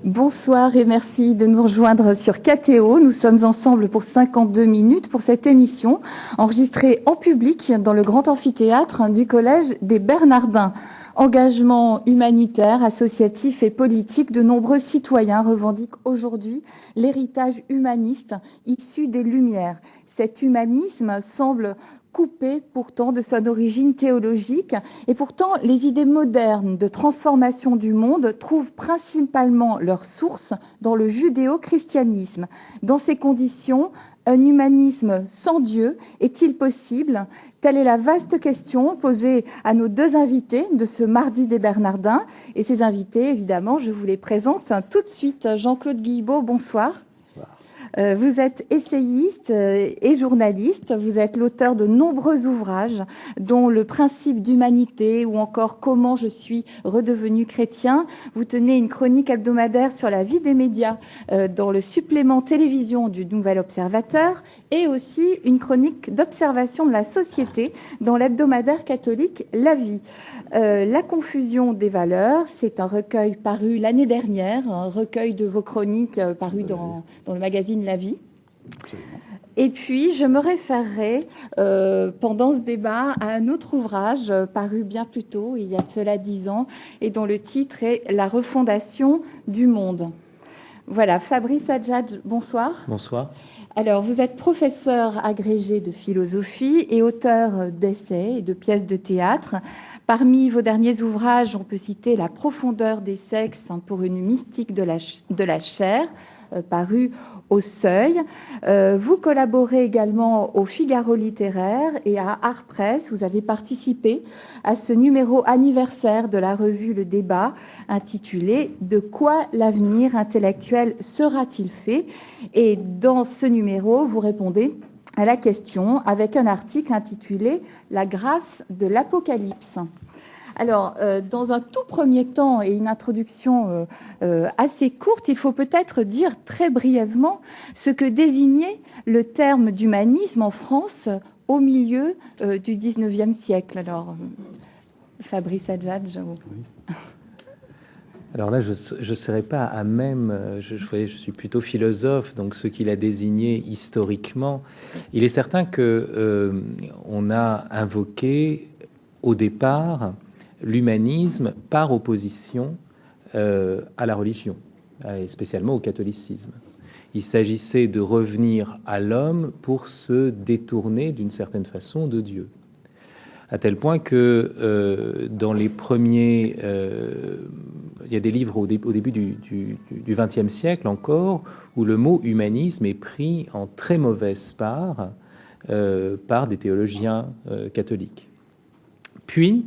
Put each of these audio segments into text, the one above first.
Bonsoir et merci de nous rejoindre sur KTO. Nous sommes ensemble pour 52 minutes pour cette émission enregistrée en public dans le grand amphithéâtre du Collège des Bernardins. Engagement humanitaire, associatif et politique, de nombreux citoyens revendiquent aujourd'hui l'héritage humaniste issu des Lumières. Cet humanisme semble coupé pourtant de son origine théologique, et pourtant les idées modernes de transformation du monde trouvent principalement leur source dans le judéo-christianisme. Dans ces conditions, un humanisme sans Dieu est-il possible? Telle est la vaste question posée à nos deux invités de ce mardi des Bernardins. Et ces invités, évidemment, je vous les présente tout de suite. Jean-Claude Guilbeault, bonsoir. Vous êtes essayiste et journaliste, vous êtes l'auteur de nombreux ouvrages, dont Le principe d'humanité ou encore Comment je suis redevenu chrétien. Vous tenez une chronique hebdomadaire sur la vie des médias dans le supplément télévision du Nouvel Observateur et aussi une chronique d'observation de la société dans l'hebdomadaire catholique La Vie. La confusion des valeurs, c'est un recueil paru l'année dernière, un recueil de vos chroniques paru dans le magazine La Vie. Et puis, je me référerai pendant ce débat à un autre ouvrage paru bien plus tôt, il y a de cela 10 ans, et dont le titre est « La refondation du monde ». Voilà, Fabrice Adjadj, bonsoir. Bonsoir. Alors, vous êtes professeur agrégé de philosophie et auteur d'essais et de pièces de théâtre. Parmi vos derniers ouvrages, on peut citer La profondeur des sexes pour une mystique de la chair, paru au Seuil. Vous collaborez également au Figaro littéraire et à Art Press. Vous avez participé à ce numéro anniversaire de la revue Le Débat, intitulé « De quoi l'avenir intellectuel sera-t-il fait ?» Et dans ce numéro, vous répondez à la question avec un article intitulé « La grâce de l'Apocalypse ». Alors, dans un tout premier temps et une introduction assez courte, il faut peut-être dire très brièvement ce que désignait le terme d'humanisme en France au milieu du XIXe siècle. Alors, Fabrice Adjadj. Oui. Alors là, je ne serais pas à même, je suis plutôt philosophe, donc ce qu'il a désigné historiquement. Il est certain que on a invoqué au départ l'humanisme par opposition à la religion, et spécialement au catholicisme. Il s'agissait de revenir à l'homme pour se détourner d'une certaine façon de Dieu. À tel point que dans les premiers... il y a des livres au début du XXe siècle encore, où le mot humanisme est pris en très mauvaise part par des théologiens catholiques. Puis,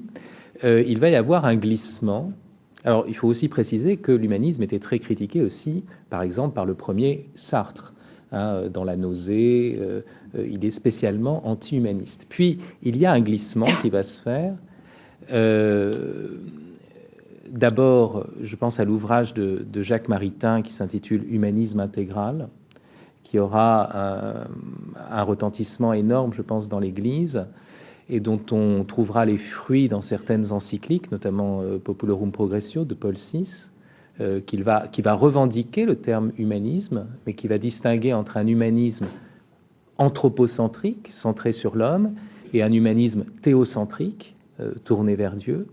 il va y avoir un glissement. Alors, il faut aussi préciser que l'humanisme était très critiqué aussi, par exemple, par le premier Sartre. Dans La nausée, il est spécialement anti-humaniste. Puis, il y a un glissement qui va se faire. D'abord, je pense à l'ouvrage de Jacques Maritain qui s'intitule « Humanisme intégral », qui aura un retentissement énorme, je pense, dans l'Église, et dont on trouvera les fruits dans certaines encycliques, notamment Populorum Progressio de Paul VI, qui va revendiquer le terme humanisme, mais qui va distinguer entre un humanisme anthropocentrique, centré sur l'homme, et un humanisme théocentrique, tourné vers Dieu.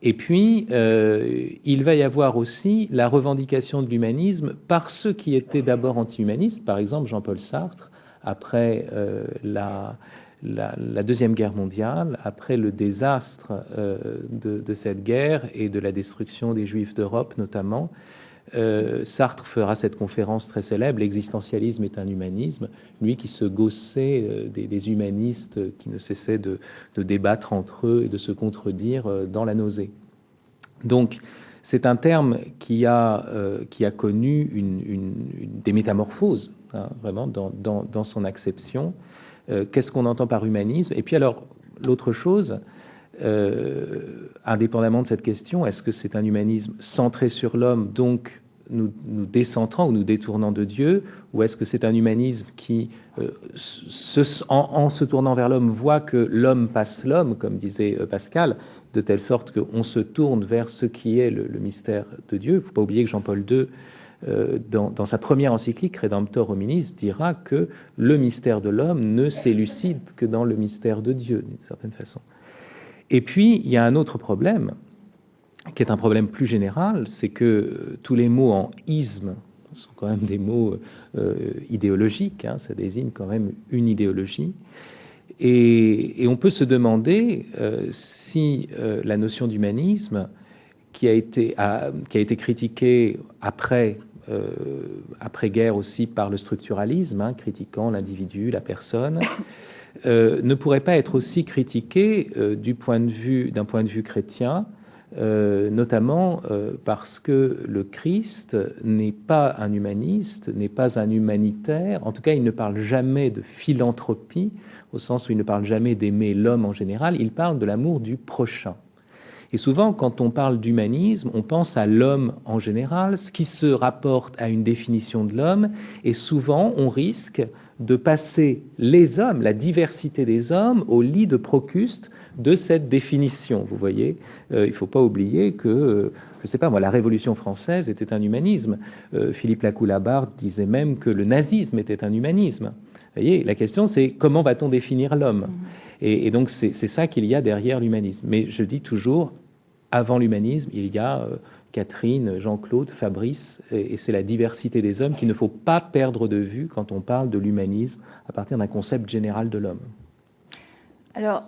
Et puis, il va y avoir aussi la revendication de l'humanisme par ceux qui étaient d'abord anti-humanistes, par exemple Jean-Paul Sartre, après la Deuxième Guerre mondiale, après le désastre de cette guerre et de la destruction des Juifs d'Europe notamment. Sartre fera cette conférence très célèbre, l'existentialisme est un humanisme, lui qui se gaussait des humanistes qui ne cessaient de débattre entre eux et de se contredire dans La nausée. Donc c'est un terme qui a connu des métamorphoses, vraiment dans son acception. Qu'est-ce qu'on entend par humanisme? Et puis alors l'autre chose, indépendamment de cette question, est-ce que c'est un humanisme centré sur l'homme, donc nous décentrant ou nous détournant de Dieu, ou est-ce que c'est un humanisme qui, en se tournant vers l'homme, voit que l'homme passe l'homme, comme disait Pascal, de telle sorte qu'on se tourne vers ce qui est le mystère de Dieu. Il ne faut pas oublier que Jean-Paul II, dans sa première encyclique Redemptor Hominis, dira que le mystère de l'homme ne s'élucide que dans le mystère de Dieu, d'une certaine façon. Et puis, il y a un autre problème, qui est un problème plus général, c'est que tous les mots en isme sont quand même des mots idéologiques, hein, ça désigne quand même une idéologie. Et on peut se demander si la notion d'humanisme, qui a été critiquée après-guerre aussi par le structuralisme, hein, critiquant l'individu, la personne, ne pourrait pas être aussi critiquée d'un point de vue chrétien, notamment parce que le Christ n'est pas un humaniste, n'est pas un humanitaire. En tout cas, il ne parle jamais de philanthropie, au sens où il ne parle jamais d'aimer l'homme en général, il parle de l'amour du prochain. Et souvent, quand on parle d'humanisme, on pense à l'homme en général, ce qui se rapporte à une définition de l'homme, et souvent, on risque de passer les hommes, la diversité des hommes, au lit de Procuste de cette définition. Vous voyez, il ne faut pas oublier que, je ne sais pas moi, la Révolution française était un humanisme. Philippe Lacoue-Labarthe disait même que le nazisme était un humanisme. Vous voyez, la question c'est comment va-t-on définir l'homme ? Et donc c'est ça qu'il y a derrière l'humanisme. Mais je dis toujours, avant l'humanisme, il y a Catherine, Jean-Claude, Fabrice, et c'est la diversité des hommes qu'il ne faut pas perdre de vue quand on parle de l'humanisme à partir d'un concept général de l'homme. Alors,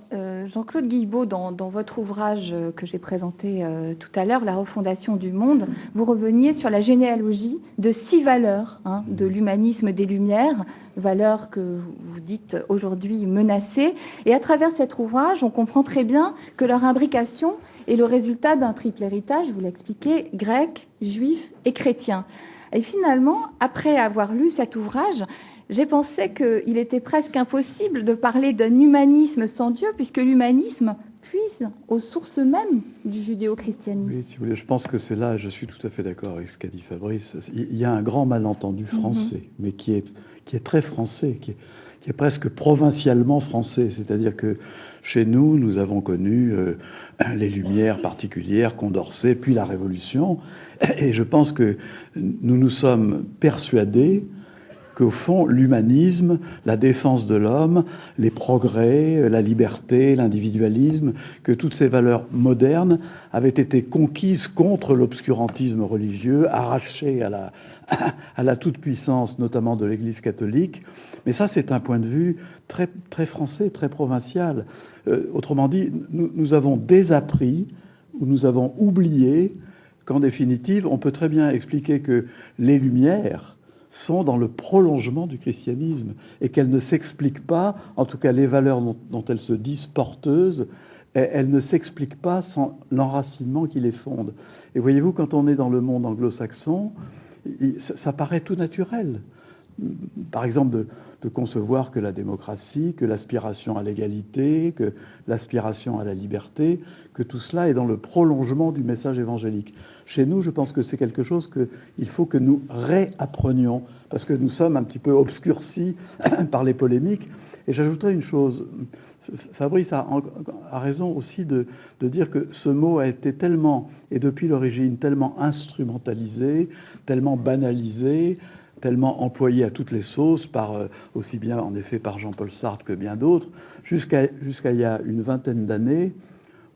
Jean-Claude Guilbeault, dans votre ouvrage que j'ai présenté tout à l'heure, La refondation du monde, vous reveniez sur la généalogie de 6 valeurs de l'humanisme des Lumières, valeurs que vous dites aujourd'hui menacées. Et à travers cet ouvrage, on comprend très bien que leur imbrication est le résultat d'un triple héritage, vous l'expliquez, grec, juif et chrétien. Et finalement, après avoir lu cet ouvrage, j'ai pensé qu'il était presque impossible de parler d'un humanisme sans Dieu, puisque l'humanisme puise aux sources mêmes du judéo-christianisme. Oui, si vous voulez, je pense que c'est là, je suis tout à fait d'accord avec ce qu'a dit Fabrice. Il y a un grand malentendu français, mais qui est très français, qui est presque provincialement français. C'est-à-dire que chez nous, nous avons connu les Lumières particulières, Condorcet, puis la Révolution. Et je pense que nous nous sommes persuadés qu'au fond, l'humanisme, la défense de l'homme, les progrès, la liberté, l'individualisme, que toutes ces valeurs modernes avaient été conquises contre l'obscurantisme religieux, arrachées à la toute-puissance, notamment de l'Église catholique. Mais ça, c'est un point de vue très, très français, très provincial. Autrement dit, nous avons désappris ou nous avons oublié qu'en définitive, on peut très bien expliquer que les Lumières sont dans le prolongement du christianisme et qu'elles ne s'expliquent pas, en tout cas les valeurs dont elles se disent porteuses, elles ne s'expliquent pas sans l'enracinement qui les fonde. Et voyez-vous, quand on est dans le monde anglo-saxon, ça paraît tout naturel. Par exemple, de concevoir que la démocratie, que l'aspiration à l'égalité, que l'aspiration à la liberté, que tout cela est dans le prolongement du message évangélique. Chez nous, je pense que c'est quelque chose qu'il faut que nous réapprenions, parce que nous sommes un petit peu obscurcis par les polémiques. Et j'ajouterais une chose, Fabrice a raison aussi de dire que ce mot a été tellement, et depuis l'origine, tellement instrumentalisé, tellement banalisé, tellement employé à toutes les sauces, aussi bien en effet par Jean-Paul Sartre que bien d'autres, jusqu'à il y a une vingtaine d'années,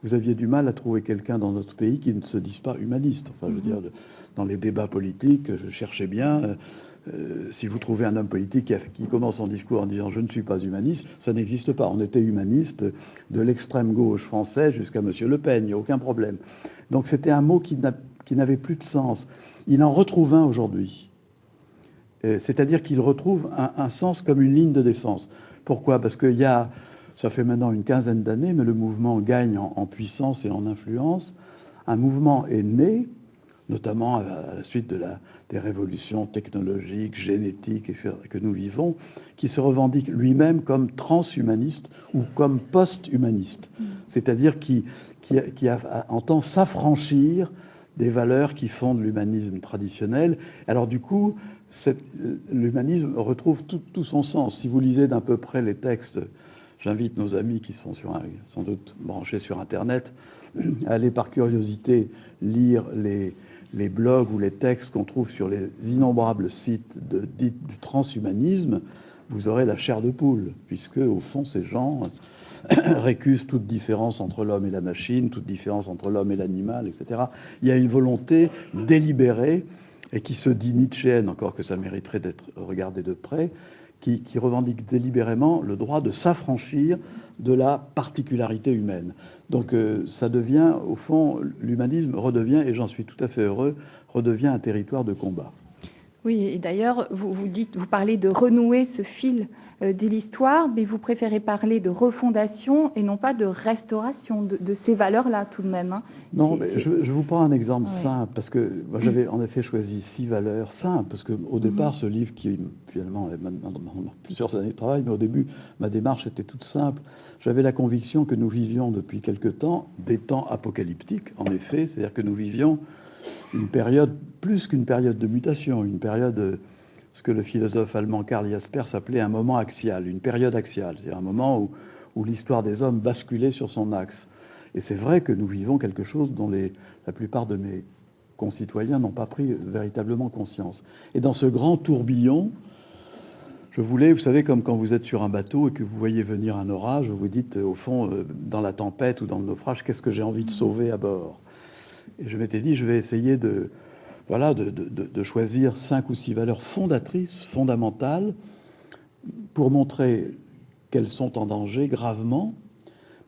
vous aviez du mal à trouver quelqu'un dans notre pays qui ne se dise pas humaniste. Enfin, je veux dire, dans les débats politiques, je cherchais bien. Si vous trouvez un homme politique qui commence son discours en disant « je ne suis pas humaniste », ça n'existe pas. On était humaniste de l'extrême gauche française jusqu'à M. Le Pen, il n'y a aucun problème. Donc c'était un mot qui n'avait plus de sens. Il en retrouve un aujourd'hui. C'est-à-dire qu'il retrouve un sens comme une ligne de défense. Pourquoi ? Parce qu'il y a, ça fait maintenant une quinzaine d'années, mais le mouvement gagne en puissance et en influence. Un mouvement est né, notamment à la suite des révolutions technologiques, génétiques, etc., que nous vivons, qui se revendique lui-même comme transhumaniste ou comme post-humaniste. C'est-à-dire qui entend s'affranchir des valeurs qui fondent l'humanisme traditionnel. Alors du coup, l'humanisme retrouve tout son sens. Si vous lisez d'un peu près les textes, j'invite nos amis qui sont sans doute branchés sur Internet à aller par curiosité lire les blogs ou les textes qu'on trouve sur les innombrables sites du transhumanisme. Vous aurez la chair de poule, puisque au fond, ces gens récusent toute différence entre l'homme et la machine, toute différence entre l'homme et l'animal, etc. Il y a une volonté délibérée et qui se dit nietzschéenne, encore que ça mériterait d'être regardé de près, qui revendique délibérément le droit de s'affranchir de la particularité humaine. Donc ça devient, au fond, l'humanisme redevient, et j'en suis tout à fait heureux, redevient un territoire de combat. Oui, et d'ailleurs, vous parlez de renouer ce fil de l'histoire, mais vous préférez parler de refondation et non pas de restauration de ces valeurs-là, tout de même. Hein. Non, mais je vous prends un exemple simple, parce que moi, j'avais en effet choisi 6 valeurs simples, parce qu'au départ, ce livre qui, finalement, est maintenant plusieurs années de travail, mais au début, ma démarche était toute simple. J'avais la conviction que nous vivions depuis quelque temps des temps apocalyptiques, en effet, c'est-à-dire que nous vivions une période, plus qu'une période de mutation, une période, ce que le philosophe allemand Karl Jaspers appelait un moment axial, une période axiale, c'est un moment où l'histoire des hommes basculait sur son axe. Et c'est vrai que nous vivons quelque chose dont la plupart de mes concitoyens n'ont pas pris véritablement conscience. Et dans ce grand tourbillon, je voulais, vous savez, comme quand vous êtes sur un bateau et que vous voyez venir un orage, vous vous dites, au fond, dans la tempête ou dans le naufrage, qu'est-ce que j'ai envie de sauver à bord ? Et je m'étais dit, je vais essayer de choisir 5 ou 6 valeurs fondatrices, fondamentales, pour montrer qu'elles sont en danger gravement.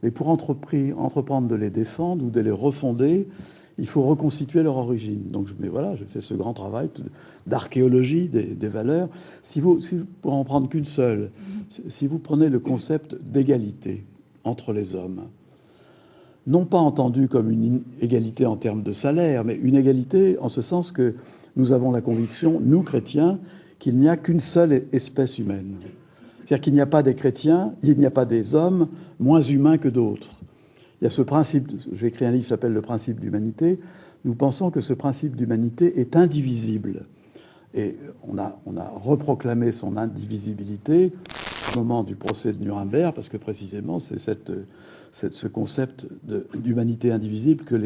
Mais pour entreprendre de les défendre ou de les refonder, il faut reconstituer leur origine. Donc, j'ai fait ce grand travail d'archéologie des valeurs. Pour en prendre qu'une seule, si vous prenez le concept d'égalité entre les hommes, non pas entendu comme une égalité en termes de salaire, mais une égalité en ce sens que nous avons la conviction, nous chrétiens, qu'il n'y a qu'une seule espèce humaine. C'est-à-dire qu'il n'y a pas des chrétiens, il n'y a pas des hommes moins humains que d'autres. Il y a ce principe, j'ai écrit un livre qui s'appelle « Le principe d'humanité ». Nous pensons que ce principe d'humanité est indivisible. Et on a reproclamé son indivisibilité au moment du procès de Nuremberg, parce que précisément, c'est ce concept d'humanité indivisible que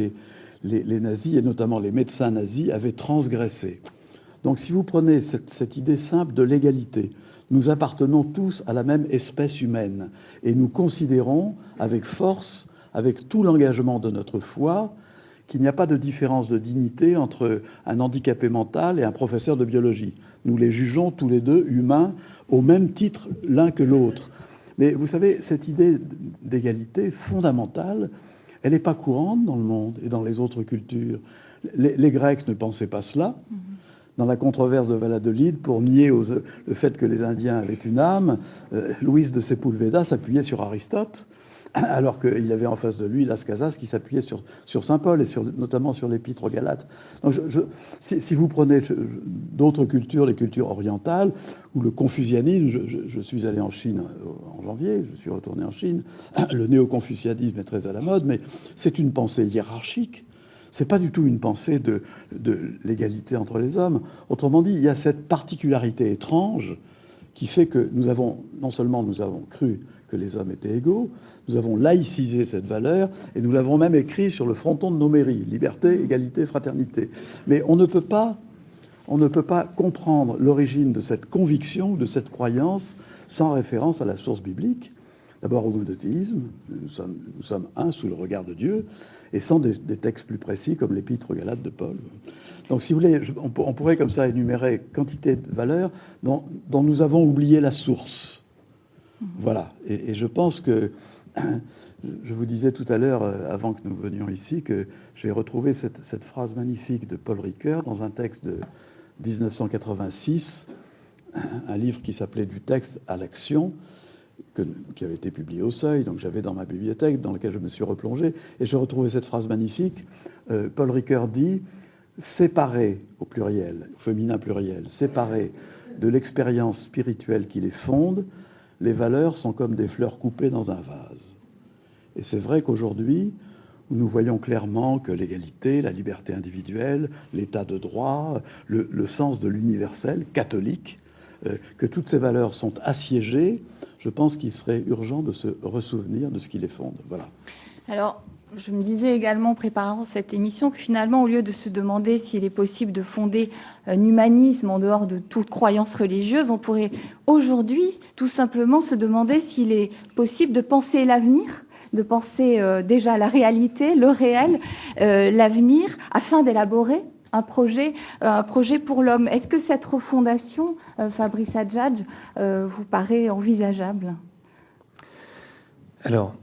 les nazis, et notamment les médecins nazis, avaient transgressé. Donc si vous prenez cette idée simple de l'égalité, nous appartenons tous à la même espèce humaine, et nous considérons avec force, avec tout l'engagement de notre foi, qu'il n'y a pas de différence de dignité entre un handicapé mental et un professeur de biologie. Nous les jugeons tous les deux humains au même titre l'un que l'autre. Mais vous savez, cette idée d'égalité fondamentale, elle n'est pas courante dans le monde et dans les autres cultures. Les Grecs ne pensaient pas cela. Dans la controverse de Valladolid, pour nier le fait que les Indiens avaient une âme, Louis de Sepúlveda s'appuyait sur Aristote, alors qu'il avait en face de lui Las Casas qui s'appuyait sur saint Paul et notamment sur l'épître aux Galates. Donc si vous prenez d'autres cultures, les cultures orientales, ou le confucianisme, je suis allé en Chine en janvier, je suis retourné en Chine, le néo-confucianisme est très à la mode, mais c'est une pensée hiérarchique. C'est pas du tout une pensée de l'égalité entre les hommes. Autrement dit, il y a cette particularité étrange qui fait que non seulement nous avons cru que les hommes étaient égaux, nous avons laïcisé cette valeur et nous l'avons même écrit sur le fronton de nos mairies, liberté, égalité, fraternité. Mais on ne peut pas comprendre l'origine de cette conviction, de cette croyance, sans référence à la source biblique. D'abord au monothéisme, nous sommes un sous le regard de Dieu, et sans des textes plus précis comme l'épître aux Galates de Paul. Donc si vous voulez, on pourrait comme ça énumérer quantité de valeurs dont nous avons oublié la source. Voilà, et je pense que, je vous disais tout à l'heure, avant que nous venions ici, que j'ai retrouvé cette phrase magnifique de Paul Ricoeur dans un texte de 1986, un livre qui s'appelait « Du texte à l'action », qui avait été publié au Seuil, donc j'avais dans ma bibliothèque, dans laquelle je me suis replongé, et je retrouvais cette phrase magnifique. Paul Ricoeur dit « séparé au pluriel, au féminin pluriel, séparé de l'expérience spirituelle qui les fonde, les valeurs sont comme des fleurs coupées dans un vase. » Et c'est vrai qu'aujourd'hui, où nous voyons clairement que l'égalité, la liberté individuelle, l'état de droit, le sens de l'universel catholique, que toutes ces valeurs sont assiégées, je pense qu'il serait urgent de se ressouvenir de ce qui les fonde. Voilà. Alors, je me disais également, en préparant cette émission, que finalement, au lieu de se demander s'il est possible de fonder un humanisme en dehors de toute croyance religieuse, on pourrait aujourd'hui tout simplement se demander s'il est possible de penser l'avenir, de penser déjà la réalité, le réel, l'avenir, afin d'élaborer un projet pour l'homme. Est-ce que cette refondation, Fabrice Adjadj, vous paraît envisageable? Alors,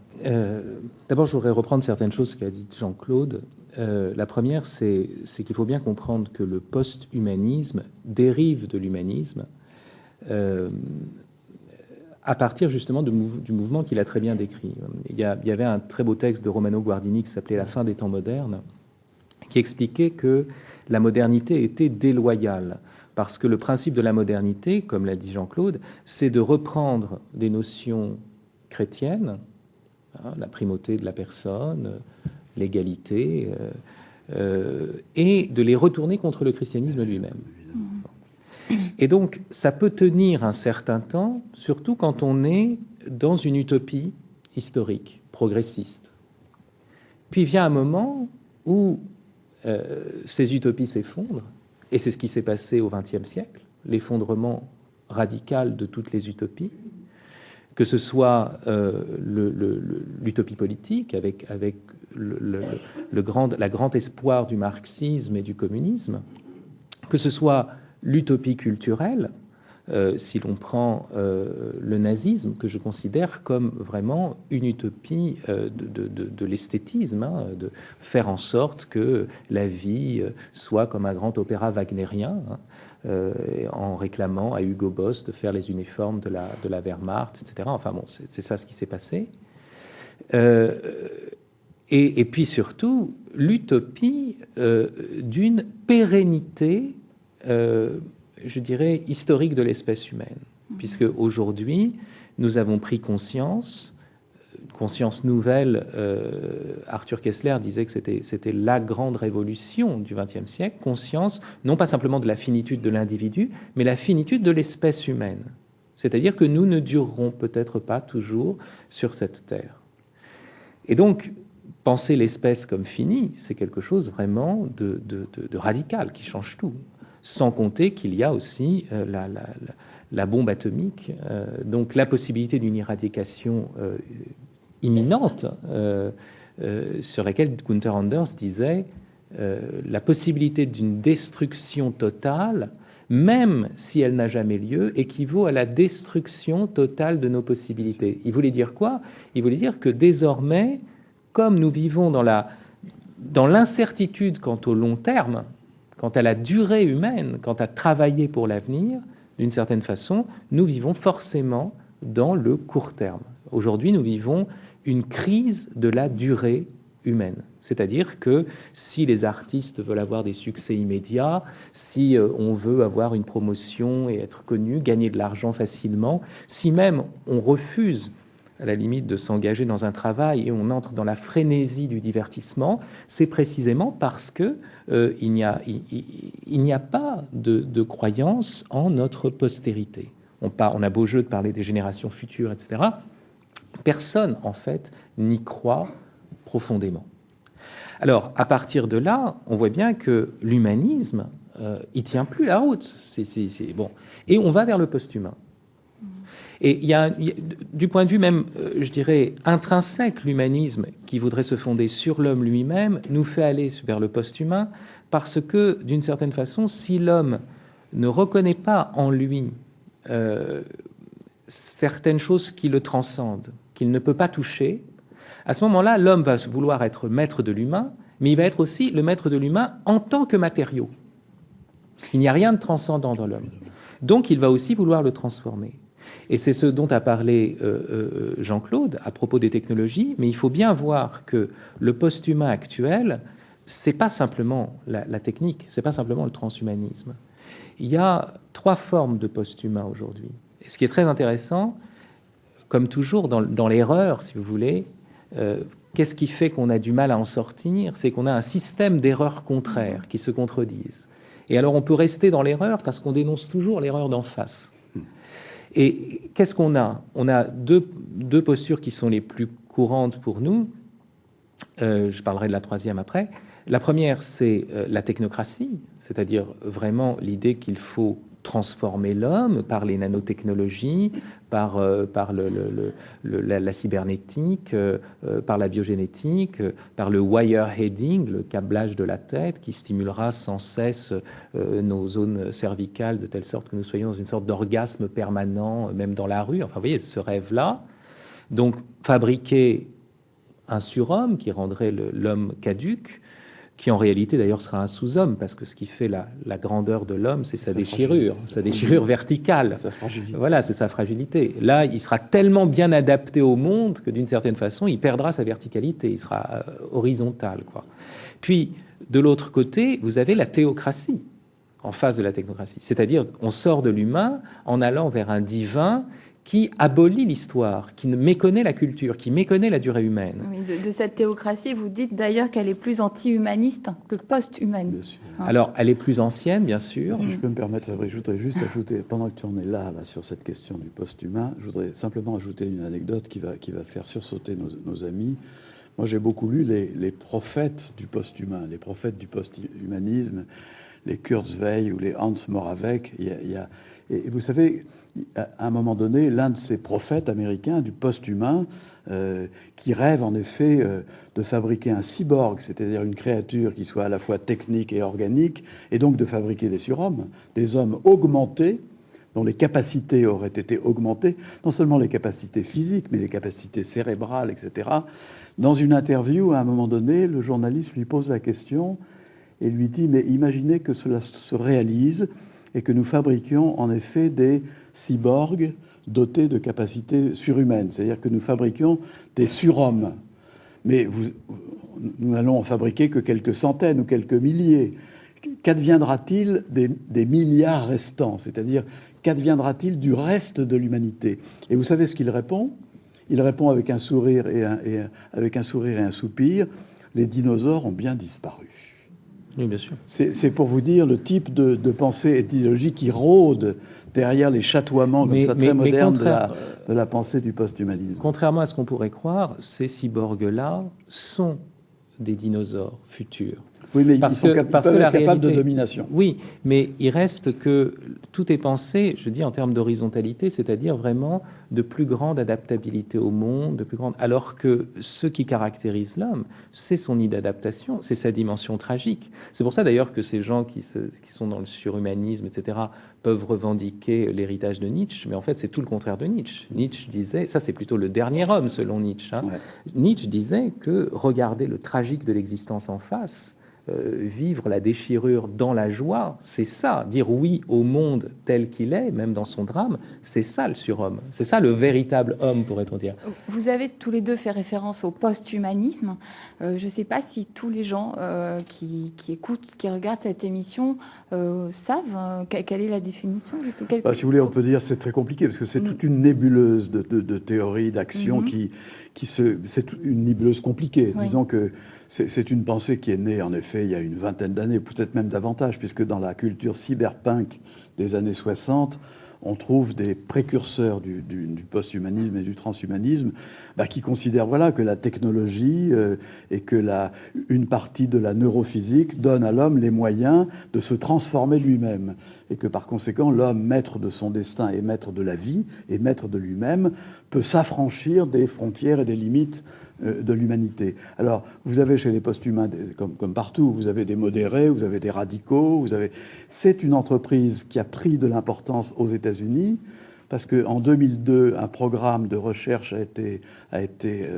d'abord, je voudrais reprendre certaines choses qu'a dit Jean-Claude. La première, c'est qu'il faut bien comprendre que le post-humanisme dérive de l'humanisme à partir justement du mouvement qu'il a très bien décrit. Il y avait un très beau texte de Romano Guardini qui s'appelait « La fin des temps modernes », qui expliquait que la modernité était déloyale, parce que le principe de la modernité, comme l'a dit Jean-Claude, c'est de reprendre des notions chrétiennes, la primauté de la personne, l'égalité, et de les retourner contre le christianisme lui-même. Et donc, ça peut tenir un certain temps, surtout quand on est dans une utopie historique, progressiste. Puis vient un moment où ces utopies s'effondrent, et c'est ce qui s'est passé au XXe siècle, l'effondrement radical de toutes les utopies, que ce soit l'utopie politique avec la grande espoir du marxisme et du communisme, que ce soit l'utopie culturelle, si l'on prend le nazisme, que je considère comme vraiment une utopie de l'esthétisme, hein, de faire en sorte que la vie soit comme un grand opéra wagnérien, hein, en réclamant à Hugo Boss de faire les uniformes de la Wehrmacht, etc. Enfin bon, c'est ça ce qui s'est passé. Et puis surtout, l'utopie d'une pérennité, je dirais, historique de l'espèce humaine. Puisque aujourd'hui, nous avons pris conscience nouvelle. Arthur Koestler disait que c'était la grande révolution du XXe siècle, conscience non pas simplement de la finitude de l'individu, mais la finitude de l'espèce humaine. C'est-à-dire que nous ne durerons peut-être pas toujours sur cette terre. Et donc, penser l'espèce comme finie, c'est quelque chose vraiment de radical, qui change tout. Sans compter qu'il y a aussi la bombe atomique, donc la possibilité d'une éradication imminente, sur laquelle Gunther Anders disait la possibilité d'une destruction totale, même si elle n'a jamais lieu, équivaut à la destruction totale de nos possibilités. Il voulait dire quoi? Il voulait dire que désormais, comme nous vivons dans l'incertitude quant au long terme, quant à la durée humaine, quant à travailler pour l'avenir, d'une certaine façon, nous vivons forcément dans le court terme. Aujourd'hui, nous vivons une crise de la durée humaine. C'est-à-dire que si les artistes veulent avoir des succès immédiats, si on veut avoir une promotion et être connu, gagner de l'argent facilement, si même on refuse à la limite de s'engager dans un travail et on entre dans la frénésie du divertissement, c'est précisément parce que il n'y a pas de croyance en notre postérité. On a beau jeu de parler des générations futures, etc. Personne, en fait, n'y croit profondément. Alors, à partir de là, on voit bien que l'humanisme, il tient plus la route. C'est bon. Et on va vers le post-humain. Et il y a, du point de vue même, je dirais, intrinsèque, l'humanisme qui voudrait se fonder sur l'homme lui-même nous fait aller vers le post-humain parce que, d'une certaine façon, si l'homme ne reconnaît pas en lui certaines choses qui le transcendent, qu'il ne peut pas toucher, à ce moment-là, l'homme va vouloir être maître de l'humain, mais il va être aussi le maître de l'humain en tant que matériau. Parce qu'il n'y a rien de transcendant dans l'homme. Donc, il va aussi vouloir le transformer. Et c'est ce dont a parlé Jean-Claude à propos des technologies, mais il faut bien voir que le post-humain actuel, c'est pas simplement la technique, c'est pas simplement le transhumanisme. Il y a 3 formes de post-humain aujourd'hui. Et ce qui est très intéressant, comme toujours dans l'erreur, si vous voulez, qu'est-ce qui fait qu'on a du mal à en sortir? C'est qu'on a un système d'erreurs contraires qui se contredisent. Et alors on peut rester dans l'erreur parce qu'on dénonce toujours l'erreur d'en face. Et qu'est-ce qu'on a? On a deux postures qui sont les plus courantes pour nous. Je parlerai de la troisième après. La première, c'est la technocratie, c'est-à-dire vraiment l'idée qu'il faut transformer l'homme par les nanotechnologies, par la cybernétique, par la biogénétique, par le wireheading, le câblage de la tête qui stimulera sans cesse nos zones cervicales de telle sorte que nous soyons dans une sorte d'orgasme permanent, même dans la rue. Enfin, vous voyez, ce rêve-là. Donc, fabriquer un surhomme qui rendrait l'homme caduque, qui en réalité d'ailleurs sera un sous-homme, parce que ce qui fait la grandeur de l'homme, c'est sa déchirure, sa déchirure verticale. C'est sa fragilité. Voilà, c'est sa fragilité. Là, il sera tellement bien adapté au monde que d'une certaine façon, il perdra sa verticalité, il sera horizontal, quoi. Puis, de l'autre côté, vous avez la théocratie, en face de la technocratie. C'est-à-dire, on sort de l'humain en allant vers un divin qui abolit l'histoire, qui méconnaît la culture, qui méconnaît la durée humaine. Oui, de cette théocratie, vous dites d'ailleurs qu'elle est plus anti-humaniste que post-humaniste. Alors, elle est plus ancienne, bien sûr. Si je peux me permettre, je voudrais juste ajouter, pendant que tu en es là sur cette question du post-humain, je voudrais simplement ajouter une anecdote qui va faire sursauter nos amis. Moi, j'ai beaucoup lu les prophètes du post-humain, les prophètes du post-humanisme, les Kurzweil ou les Hans Moravec. Et vous savez, à un moment donné, l'un de ces prophètes américains du post-humain, qui rêve en effet de fabriquer un cyborg, c'est-à-dire une créature qui soit à la fois technique et organique, et donc de fabriquer des surhommes, des hommes augmentés, dont les capacités auraient été augmentées, non seulement les capacités physiques, mais les capacités cérébrales, etc. Dans une interview, à un moment donné, le journaliste lui pose la question et lui dit « Mais imaginez que cela se réalise et que nous fabriquions en effet des cyborgs dotés de capacités surhumaines, c'est-à-dire que nous fabriquions des surhommes. Mais nous n'allons en fabriquer que quelques centaines ou quelques milliers. Qu'adviendra-t-il des milliards restants? C'est-à-dire, qu'adviendra-t-il du reste de l'humanité? Et vous savez ce qu'il répond? Il répond avec un sourire et un soupir. Les dinosaures ont bien disparu. Oui, bien sûr. C'est pour vous dire le type de pensée et d'idéologie qui rôde derrière les chatoiements comme ça, très modernes de la pensée du post-humanisme. Contrairement à ce qu'on pourrait croire, ces cyborgs-là sont des dinosaures futurs. Oui, mais ils sont capables de domination. Oui, mais il reste que tout est pensé, je dis, en termes d'horizontalité, c'est-à-dire vraiment de plus grande adaptabilité au monde, alors que ce qui caractérise l'homme, c'est son inadaptation, c'est sa dimension tragique. C'est pour ça d'ailleurs que ces gens qui sont dans le surhumanisme, etc., peuvent revendiquer l'héritage de Nietzsche, mais en fait c'est tout le contraire de Nietzsche. Nietzsche disait, ça c'est plutôt le dernier homme selon Nietzsche, hein. Ouais. Nietzsche disait que regarder le tragique de l'existence en face, vivre la déchirure dans la joie, c'est ça, dire oui au monde tel qu'il est, même dans son drame, c'est ça le surhomme, c'est ça le véritable homme, pourrait-on dire. Vous avez tous les deux fait référence au post-humanisme. Je ne sais pas si tous les gens qui écoutent, qui regardent cette émission savent quelle est la définition. Si vous voulez, on peut dire c'est très compliqué, parce que c'est toute une nébuleuse de théories, d'actions c'est une nébuleuse compliquée. Oui. Disons que c'est une pensée qui est née, en effet, il y a une vingtaine d'années, peut-être même davantage, puisque dans la culture cyberpunk des années 60, on trouve des précurseurs du post-humanisme et du transhumanisme qui considèrent que la technologie et que une partie de la neurophysique donne à l'homme les moyens de se transformer lui-même. Et que par conséquent, l'homme, maître de son destin et maître de la vie et maître de lui-même, peut s'affranchir des frontières et des limites de l'humanité. Alors, vous avez chez les post-humains, comme partout, vous avez des modérés, vous avez des radicaux, c'est une entreprise qui a pris de l'importance aux États-Unis, parce qu'en 2002, un programme de recherche a été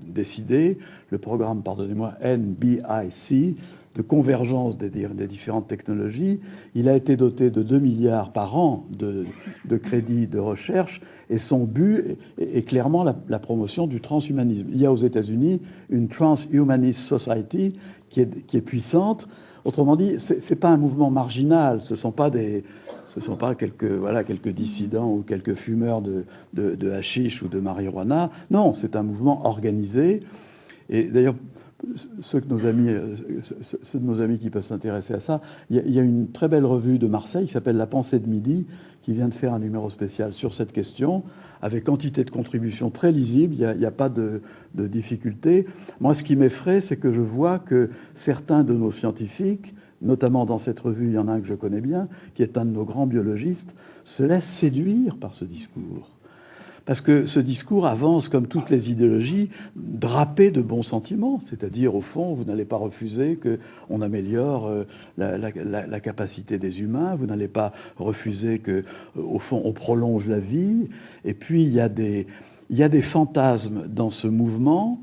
décidé, le programme, pardonnez-moi, NBIC, de convergence des différentes technologies. Il a été doté de 2 milliards par an de crédits de recherche, et son but est clairement la promotion du transhumanisme. Il y a aux États-Unis une Transhumanist Society qui est puissante. Autrement dit, c'est pas un mouvement marginal, ce sont pas des Ce ne sont pas quelques dissidents ou quelques fumeurs de hashish ou de marijuana. Non, c'est un mouvement organisé. Et d'ailleurs, ceux de nos amis qui peuvent s'intéresser à ça, il y a une très belle revue de Marseille qui s'appelle La Pensée de Midi, qui vient de faire un numéro spécial sur cette question, avec quantité de contributions très lisibles, il n'y a pas de difficulté. Moi, ce qui m'effraie, c'est que je vois que certains de nos scientifiques, notamment dans cette revue, il y en a un que je connais bien, qui est un de nos grands biologistes, se laissent séduire par ce discours. Parce que ce discours avance, comme toutes les idéologies, drapé de bons sentiments. C'est-à-dire, au fond, vous n'allez pas refuser qu'on améliore la capacité des humains, vous n'allez pas refuser qu'au fond, on prolonge la vie. Et puis, il y a des fantasmes dans ce mouvement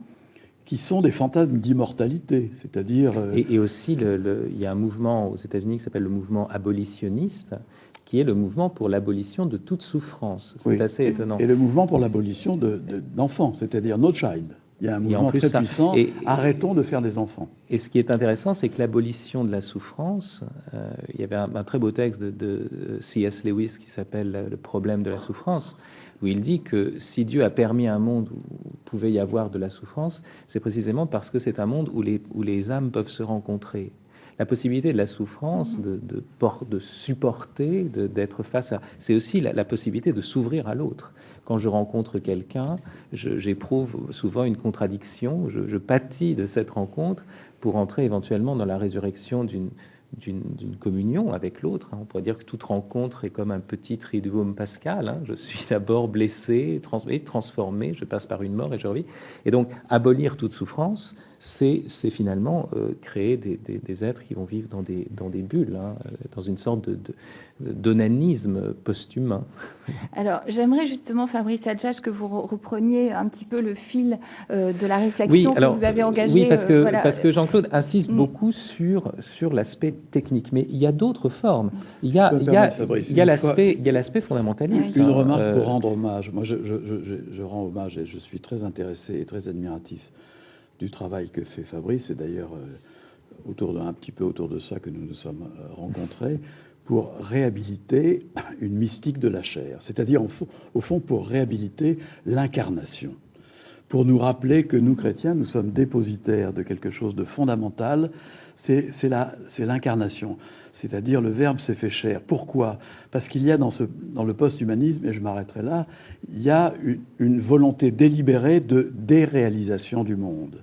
qui sont des fantasmes d'immortalité, c'est-à-dire... Et aussi, il y a un mouvement aux États-Unis qui s'appelle le mouvement abolitionniste, qui est le mouvement pour l'abolition de toute souffrance. C'est assez étonnant. Et le mouvement pour l'abolition d'enfants, c'est-à-dire no child. Il y a un mouvement très puissant, arrêtons de faire des enfants. Et ce qui est intéressant, c'est que l'abolition de la souffrance, il y avait un très beau texte de C.S. Lewis qui s'appelle « Le problème de la souffrance », où il dit que si Dieu a permis un monde où pouvait y avoir de la souffrance, c'est précisément parce que c'est un monde où les âmes peuvent se rencontrer. La possibilité de la souffrance, de supporter, d'être face à... C'est aussi la possibilité de s'ouvrir à l'autre. Quand je rencontre quelqu'un, j'éprouve souvent une contradiction, je pâtis de cette rencontre pour entrer éventuellement dans la résurrection d'une communion avec l'autre. On pourrait dire que toute rencontre est comme un petit triduum pascal. Je suis d'abord blessé, transformé, je passe par une mort et je revis. Et donc, abolir toute souffrance, c'est finalement créer des êtres qui vont vivre dans des bulles, dans une sorte d'onanisme post-humain. Alors, j'aimerais justement, Fabrice Hadjadj, que vous repreniez un petit peu le fil de la réflexion que vous avez engagée. Oui, parce que Jean-Claude insiste beaucoup sur l'aspect technique, mais il y a d'autres formes. Il y a l'aspect fondamentaliste. Une remarque pour rendre hommage. Moi, je rends hommage et je suis très intéressé et très admiratif du travail que fait Fabrice, et d'ailleurs un petit peu autour de ça que nous nous sommes rencontrés, pour réhabiliter une mystique de la chair, c'est-à-dire au fond pour réhabiliter l'incarnation, pour nous rappeler que nous, chrétiens, nous sommes dépositaires de quelque chose de fondamental, c'est l'incarnation, c'est-à-dire le Verbe s'est fait chair. Pourquoi ? Parce qu'il y a dans le post-humanisme, et je m'arrêterai là, il y a une volonté délibérée de déréalisation du monde.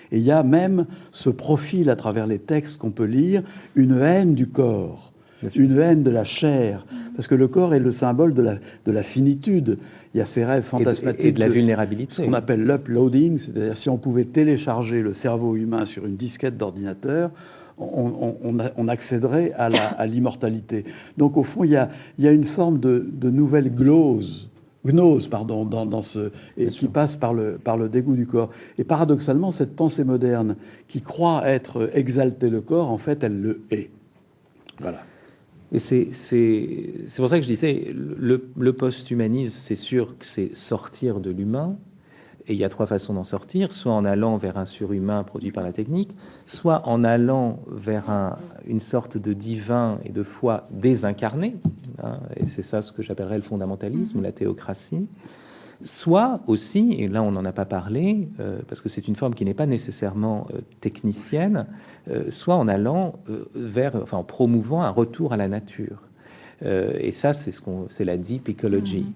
Et il y a même ce profil à travers les textes qu'on peut lire, une haine du corps, une haine de la chair, parce que le corps est le symbole de la finitude. Il y a ces rêves fantasmatiques et de la vulnérabilité. Ce qu'on appelle l'uploading, c'est-à-dire si on pouvait télécharger le cerveau humain sur une disquette d'ordinateur, on accéderait à l'immortalité. Donc au fond, il y a une forme de nouvelle gnose, qui passe par le dégoût du corps. Et paradoxalement, cette pensée moderne qui croit être exalter le corps, en fait, elle le hait. Voilà. Et c'est pour ça que je disais, le post-humanisme, c'est sûr que c'est sortir de l'humain, et il y a trois façons d'en sortir, soit en allant vers un surhumain produit par la technique, soit en allant vers une sorte de divin et de foi désincarné, et c'est ça ce que j'appellerais le fondamentalisme, la théocratie, soit aussi, et là on n'en a pas parlé, parce que c'est une forme qui n'est pas nécessairement technicienne, soit en allant en promouvant un retour à la nature. Et ça, c'est la deep ecology.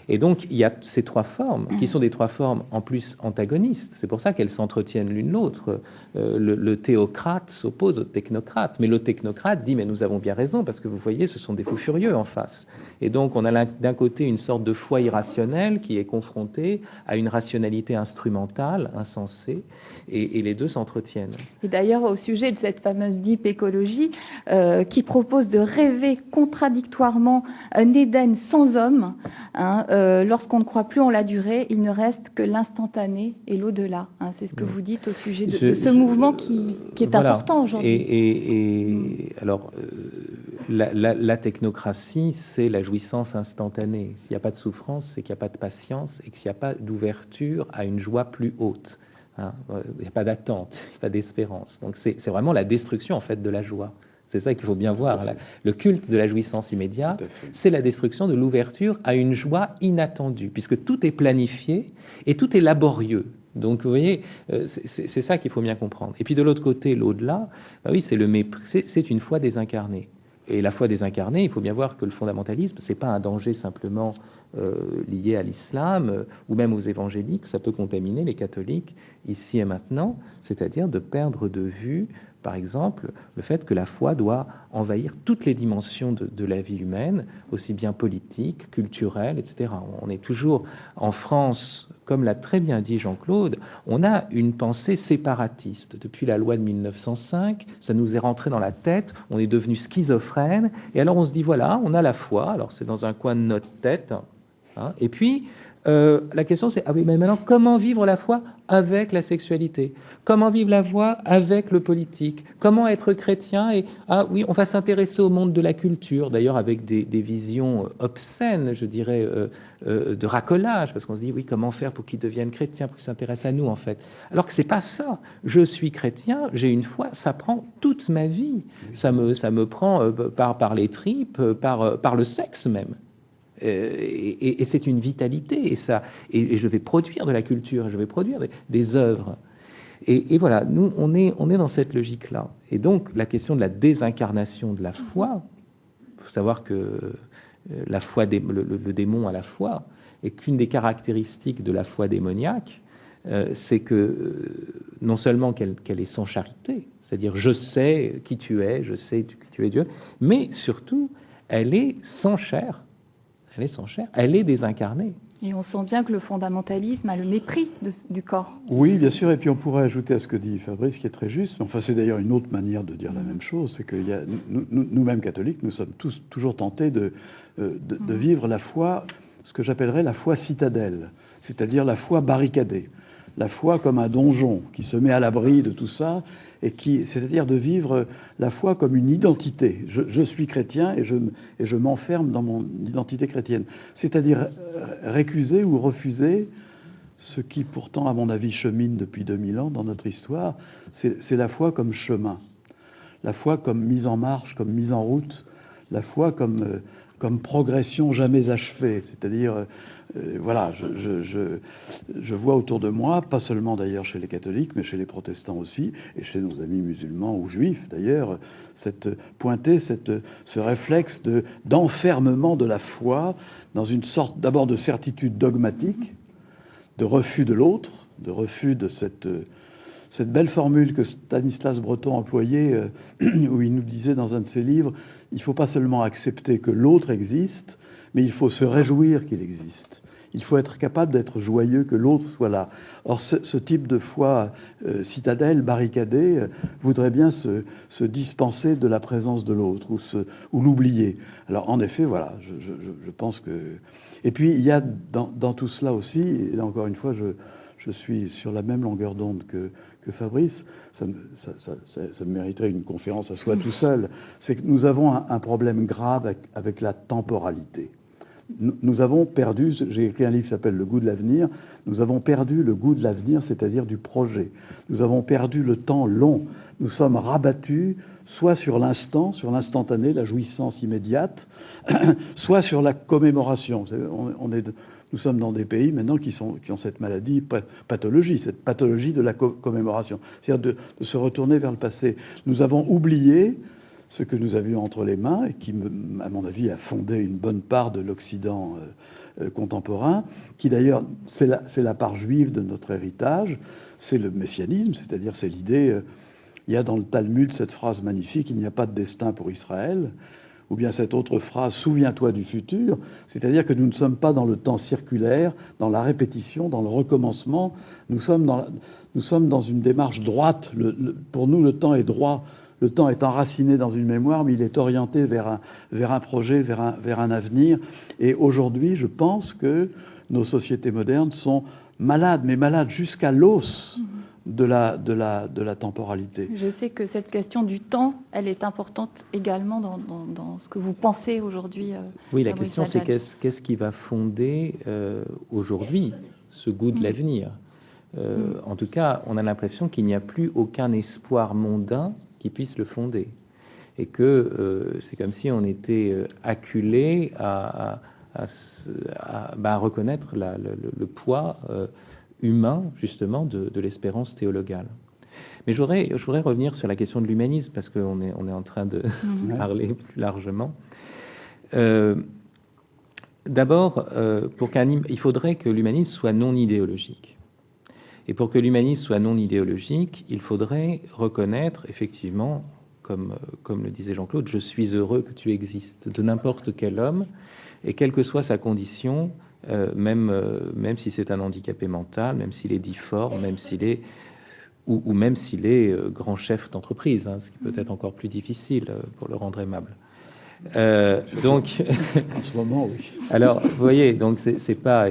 Et donc, il y a ces trois formes, qui sont des trois formes en plus antagonistes. C'est pour ça qu'elles s'entretiennent l'une l'autre. Le théocrate s'oppose au technocrate. Mais le technocrate dit, mais nous avons bien raison, parce que vous voyez, ce sont des fous furieux en face. Et donc, on a d'un côté une sorte de foi irrationnelle qui est confrontée à une rationalité instrumentale, insensée, et les deux s'entretiennent. Et d'ailleurs, au sujet de cette fameuse deep écologie, qui propose de rêver contradictoirement un Éden sans homme, lorsqu'on ne croit plus en la durée, il ne reste que l'instantané et l'au-delà. C'est ce que vous dites au sujet de ce mouvement qui est voilà. important aujourd'hui. Et alors, la technocratie, c'est la jouissance instantanée. S'il n'y a pas de souffrance, c'est qu'il n'y a pas de patience et qu'il n'y a pas d'ouverture à une joie plus haute. Il n'y a pas d'attente, pas d'espérance. Donc c'est vraiment la destruction en fait de la joie. C'est ça qu'il faut bien voir. Le culte de la jouissance immédiate, c'est la destruction de l'ouverture à une joie inattendue, puisque tout est planifié et tout est laborieux. Donc, vous voyez, c'est ça qu'il faut bien comprendre. Et puis de l'autre côté, l'au-delà, bah oui, c'est le mépris, c'est une foi désincarnée. Et la foi désincarnée, il faut bien voir que le fondamentalisme, c'est pas un danger simplement lié à l'islam ou même aux évangéliques. Ça peut contaminer les catholiques ici et maintenant, c'est-à-dire de perdre de vue, par exemple, le fait que la foi doit envahir toutes les dimensions de la vie humaine, aussi bien politique, culturelle, etc. On est toujours en France, comme l'a très bien dit Jean-Claude, on a une pensée séparatiste. Depuis la loi de 1905, ça nous est rentré dans la tête, on est devenu schizophrène, et alors on se dit, voilà, on a la foi, alors c'est dans un coin de notre tête, hein, et puis la question c'est, ah oui, mais maintenant, comment vivre la foi avec la sexualité? Comment vivre la foi avec le politique? Comment être chrétien? Et ah oui, on va s'intéresser au monde de la culture, d'ailleurs avec des visions obscènes, je dirais, de racolage, parce qu'on se dit, oui, comment faire pour qu'ils deviennent chrétiens, pour qu'ils s'intéressent à nous, en fait. Alors que c'est pas ça. Je suis chrétien, j'ai une foi, ça prend toute ma vie. Ça me prend par les tripes, par le sexe même. Et c'est une vitalité, et je vais produire de la culture, je vais produire des œuvres. Et voilà, nous, on est dans cette logique-là. Et donc, la question de la désincarnation de la foi, il faut savoir que la foi, le démon à la foi, et qu'une des caractéristiques de la foi démoniaque, c'est que non seulement qu'elle est sans charité, c'est-à-dire je sais qui tu es, je sais que tu es Dieu, mais surtout, elle est sans chair. Elle est sans chair, elle est désincarnée. Et on sent bien que le fondamentalisme a le mépris du corps. Oui, bien sûr, et puis on pourrait ajouter à ce que dit Fabrice, qui est très juste, enfin c'est d'ailleurs une autre manière de dire la même chose, c'est que nous-mêmes catholiques, nous sommes tous toujours tentés de vivre la foi, ce que j'appellerais la foi citadelle, c'est-à-dire la foi barricadée, la foi comme un donjon qui se met à l'abri de tout ça, et c'est-à-dire de vivre la foi comme une identité. Je suis chrétien et je m'enferme dans mon identité chrétienne. C'est-à-dire récuser ou refuser ce qui pourtant, à mon avis, chemine depuis 2000 ans dans notre histoire. C'est la foi comme chemin, la foi comme mise en marche, comme mise en route, la foi comme progression jamais achevée. C'est-à-dire, voilà, je vois autour de moi, pas seulement d'ailleurs chez les catholiques, mais chez les protestants aussi, et chez nos amis musulmans ou juifs d'ailleurs, ce réflexe d'enfermement de la foi dans une sorte d'abord de certitude dogmatique, de refus de l'autre, de refus de cette belle formule que Stanislas Breton employait, où il nous disait dans un de ses livres, il ne faut pas seulement accepter que l'autre existe, mais il faut se réjouir qu'il existe. Il faut être capable d'être joyeux que l'autre soit là. Or, ce type de foi citadelle, barricadée, voudrait bien se dispenser de la présence de l'autre ou l'oublier. Alors, en effet, voilà, je pense que... Et puis, il y a dans tout cela aussi, et là encore une fois, je suis sur la même longueur d'onde que Fabrice, ça me mériterait une conférence à soi tout seul, c'est que nous avons un problème grave avec la temporalité. Nous avons perdu, j'ai écrit un livre qui s'appelle Le goût de l'avenir, nous avons perdu le goût de l'avenir, c'est-à-dire du projet. Nous avons perdu le temps long. Nous sommes rabattus soit sur l'instant, sur l'instantané, la jouissance immédiate, soit sur la commémoration. Nous sommes dans des pays maintenant qui ont cette maladie, cette pathologie de la commémoration, c'est-à-dire de se retourner vers le passé. Nous avons oublié ce que nous avions entre les mains et qui, à mon avis, a fondé une bonne part de l'Occident contemporain, qui d'ailleurs, c'est la part juive de notre héritage, c'est le messianisme, c'est-à-dire c'est l'idée, il y a dans le Talmud cette phrase magnifique, il n'y a pas de destin pour Israël, ou bien cette autre phrase, souviens-toi du futur, c'est-à-dire que nous ne sommes pas dans le temps circulaire, dans la répétition, dans le recommencement, nous sommes dans une démarche droite, pour nous le temps est droit. Le temps est enraciné dans une mémoire, mais il est orienté vers un projet, vers un avenir. Et aujourd'hui, je pense que nos sociétés modernes sont malades, mais malades jusqu'à l'os de la temporalité. Je sais que cette question du temps, elle est importante également dans ce que vous pensez aujourd'hui. Oui, la question, c'est qu'est-ce qui va fonder aujourd'hui ce goût de l'avenir. En tout cas, on a l'impression qu'il n'y a plus aucun espoir mondain qui puisse le fonder. et que c'est comme si on était acculé à reconnaître le poids humain, justement, de l'espérance théologale. Mais je voudrais revenir sur la question de l'humanisme, parce qu'on est en train de parler plus largement. D'abord, il faudrait que l'humanisme soit non idéologique. Et pour que l'humanisme soit non idéologique, il faudrait reconnaître, effectivement, comme le disait Jean-Claude, « Je suis heureux que tu existes », de n'importe quel homme, et quelle que soit sa condition, même si c'est un handicapé mental, même s'il est difforme, même s'il est... ou même s'il est grand chef d'entreprise, ce qui peut être encore plus difficile pour le rendre aimable. Donc, en ce moment, oui. Alors, vous voyez, donc c'est pas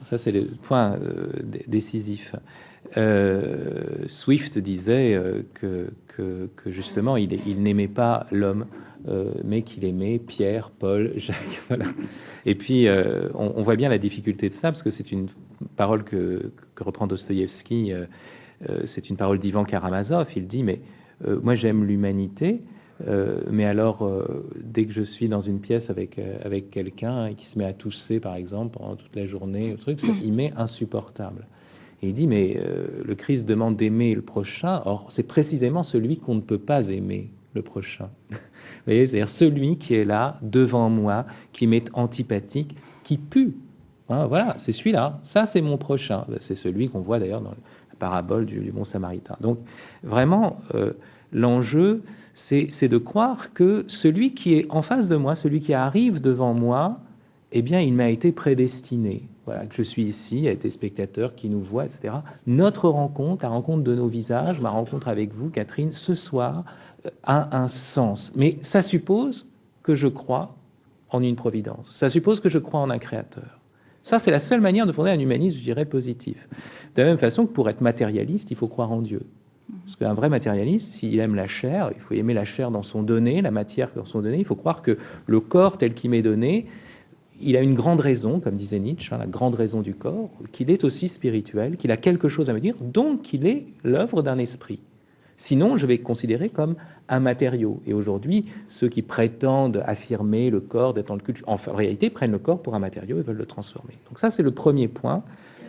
ça, c'est le point décisif. Swift disait que justement, il n'aimait pas l'homme, mais qu'il aimait Pierre, Paul, Jacques. Voilà. Et puis, on voit bien la difficulté de ça, parce que c'est une parole que reprend Dostoïevski. C'est une parole d'Ivan Karamazov. Il dit, mais moi j'aime l'humanité, mais alors dès que je suis dans une pièce avec quelqu'un et qui se met à tousser, par exemple, pendant toute la journée, il m'est insupportable. Et il dit, mais le Christ demande d'aimer le prochain. Or, c'est précisément celui qu'on ne peut pas aimer, le prochain. Vous voyez, c'est-à-dire celui qui est là, devant moi, qui m'est antipathique, qui pue. Voilà, c'est celui-là. Ça, c'est mon prochain. C'est celui qu'on voit d'ailleurs dans la parabole du bon samaritain. Donc, vraiment, l'enjeu, c'est de croire que celui qui est en face de moi, celui qui arrive devant moi, eh bien, il m'a été prédestiné. Voilà, que je suis ici, il y a des spectateurs qui nous voient, etc. Notre rencontre, la rencontre de nos visages, ma rencontre avec vous, Catherine, ce soir, a un sens. Mais ça suppose que je crois en une providence. Ça suppose que je crois en un créateur. Ça, c'est la seule manière de fonder un humanisme, je dirais, positif. De la même façon que pour être matérialiste, il faut croire en Dieu. Parce qu'un vrai matérialiste, s'il aime la chair, il faut aimer la chair dans son donné, la matière dans son donné. Il faut croire que le corps tel qu'il m'est donné, il a une grande raison, comme disait Nietzsche, la grande raison du corps, qu'il est aussi spirituel, qu'il a quelque chose à me dire, donc qu'il est l'œuvre d'un esprit. Sinon, je vais considérer comme un matériau. Et aujourd'hui, ceux qui prétendent affirmer le corps d'être dans le culte, en réalité, prennent le corps pour un matériau et veulent le transformer. Donc ça, c'est le premier point.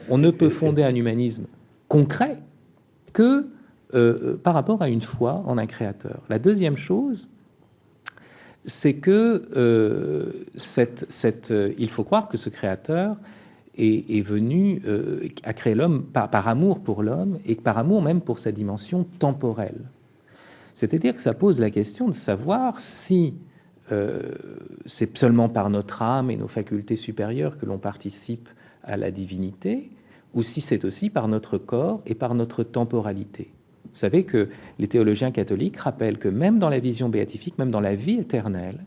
On ne peut fonder un humanisme concret que par rapport à une foi en un créateur. La deuxième chose, c'est que il faut croire que ce créateur est venu à créer l'homme par amour pour l'homme et par amour même pour sa dimension temporelle. C'est-à-dire que ça pose la question de savoir si c'est seulement par notre âme et nos facultés supérieures que l'on participe à la divinité, ou si c'est aussi par notre corps et par notre temporalité. Vous savez que les théologiens catholiques rappellent que même dans la vision béatifique, même dans la vie éternelle,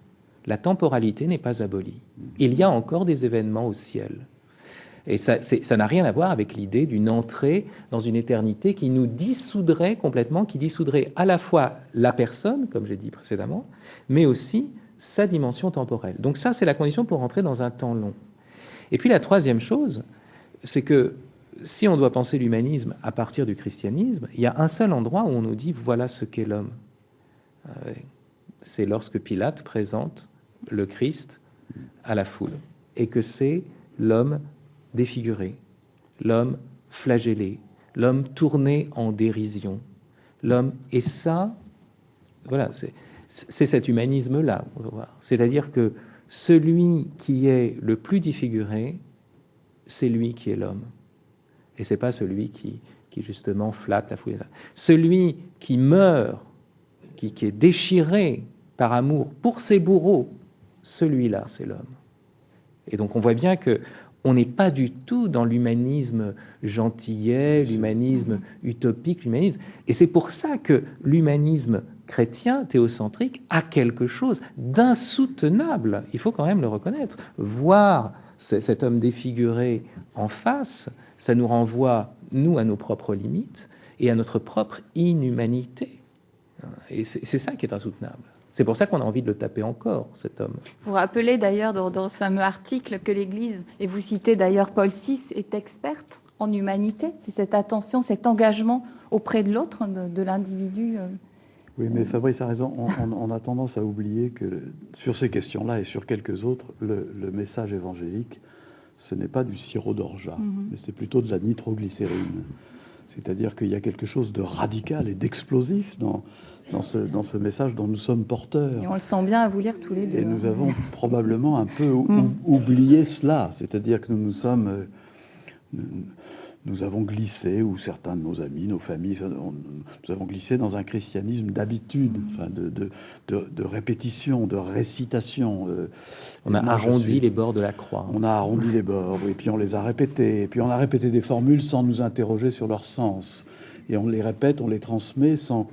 la temporalité n'est pas abolie. Il y a encore des événements au ciel. Et ça n'a rien à voir avec l'idée d'une entrée dans une éternité qui nous dissoudrait complètement, qui dissoudrait à la fois la personne, comme j'ai dit précédemment, mais aussi sa dimension temporelle. Donc ça, c'est la condition pour entrer dans un temps long. Et puis la troisième chose, c'est que si on doit penser l'humanisme à partir du christianisme, il y a un seul endroit où on nous dit « voilà ce qu'est l'homme ». C'est lorsque Pilate présente le Christ à la foule, et que c'est l'homme défiguré, l'homme flagellé, l'homme tourné en dérision, l'homme... Et ça, voilà, c'est cet humanisme-là, on va voir. C'est-à-dire que celui qui est le plus défiguré, c'est lui qui est l'homme. Et c'est pas celui qui justement flatte la foule. Celui qui meurt, qui est déchiré par amour pour ses bourreaux, celui-là, c'est l'homme. Et donc on voit bien que on n'est pas du tout dans l'humanisme gentillet, l'humanisme utopique, l'humanisme. Et c'est pour ça que l'humanisme chrétien, théocentrique, a quelque chose d'insoutenable. Il faut quand même le reconnaître. Voir cet homme défiguré en face, ça nous renvoie, nous, à nos propres limites et à notre propre inhumanité. Et c'est ça qui est insoutenable. C'est pour ça qu'on a envie de le taper encore, cet homme. Vous rappelez d'ailleurs dans ce fameux article que l'Église, et vous citez d'ailleurs Paul VI, est experte en humanité. C'est cette attention, cet engagement auprès de l'autre, de l'individu Oui, mais Fabrice a raison. On a tendance à oublier que sur ces questions-là et sur quelques autres, le message évangélique, ce n'est pas du sirop d'orgeat, mais c'est plutôt de la nitroglycérine. C'est-à-dire qu'il y a quelque chose de radical et d'explosif dans ce message dont nous sommes porteurs. Et on le sent bien à vous lire tous les deux. Et nous avons probablement un peu oublié cela. C'est-à-dire que nous avons glissé, ou certains de nos amis, nos familles, nous avons glissé dans un christianisme d'habitude, enfin de répétition, de récitation. On a arrondi les bords de la croix. On a arrondi les bords, et puis on les a répétés. Et puis on a répété des formules sans nous interroger sur leur sens. Et on les répète, on les transmet sans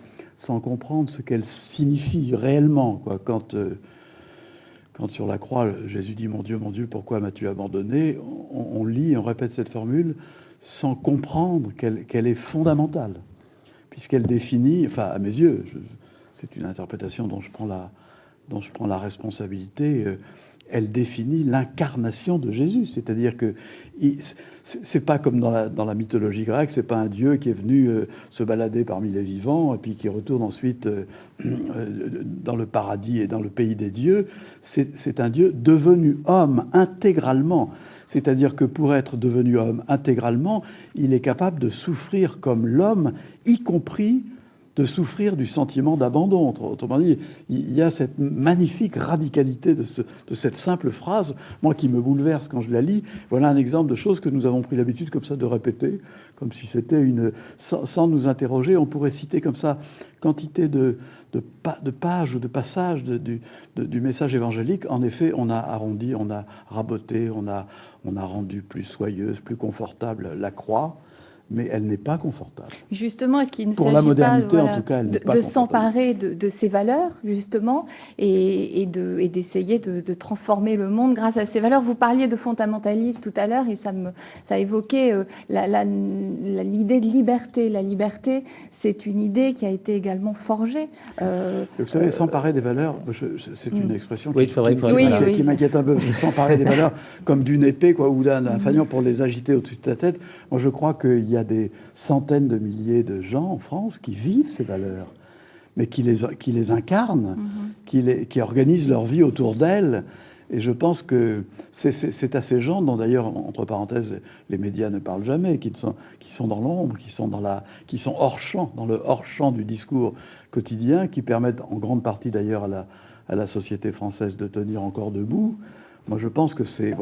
comprendre ce qu'elles signifient réellement, quoi. Quand sur la croix, Jésus dit « Mon Dieu, pourquoi m'as-tu abandonné ?» on lit, on répète cette formule sans comprendre qu'elle est fondamentale, puisqu'elle définit, enfin à mes yeux, c'est une interprétation dont je prends la responsabilité, elle définit l'incarnation de Jésus. C'est-à-dire que c'est pas comme dans la mythologie grecque, c'est pas un Dieu qui est venu se balader parmi les vivants et puis qui retourne ensuite dans le paradis et dans le pays des dieux. C'est un Dieu devenu homme intégralement. C'est-à-dire que pour être devenu homme intégralement, il est capable de souffrir comme l'homme, y compris de souffrir du sentiment d'abandon. Autrement dit, il y a cette magnifique radicalité de cette simple phrase, moi qui me bouleverse quand je la lis. Voilà un exemple de choses que nous avons pris l'habitude comme ça de répéter, comme si c'était sans nous interroger. On pourrait citer comme ça quantité de pages ou de passages du message évangélique. En effet, on a arrondi, on a raboté, on a rendu plus soyeuse, plus confortable la croix. Mais elle n'est pas confortable. Justement, est-ce qu'il ne pour s'agit la modernité, pas, en tout cas, elle n'est pas de confortable. s'emparer de ces valeurs, justement, et d'essayer de transformer le monde grâce à ces valeurs? Vous parliez de fondamentalisme tout à l'heure, et ça évoquait l'idée de liberté. La liberté, c'est une idée qui a été également forgée. Vous savez, s'emparer des valeurs, c'est une expression Oui, qui m'inquiète un peu. S'emparer des valeurs comme d'une épée, quoi, ou d'un fanion pour les agiter au-dessus de ta tête. Moi, je crois qu'il y a des centaines de milliers de gens en France qui vivent ces valeurs, mais qui les incarnent, qui organisent leur vie autour d'elles. Et je pense que c'est à ces gens dont, d'ailleurs, entre parenthèses, les médias ne parlent jamais, qui sont dans l'ombre, qui sont hors champ, dans le hors champ du discours quotidien, qui permettent en grande partie, d'ailleurs, à la société française de tenir encore debout. Moi, je pense que c'est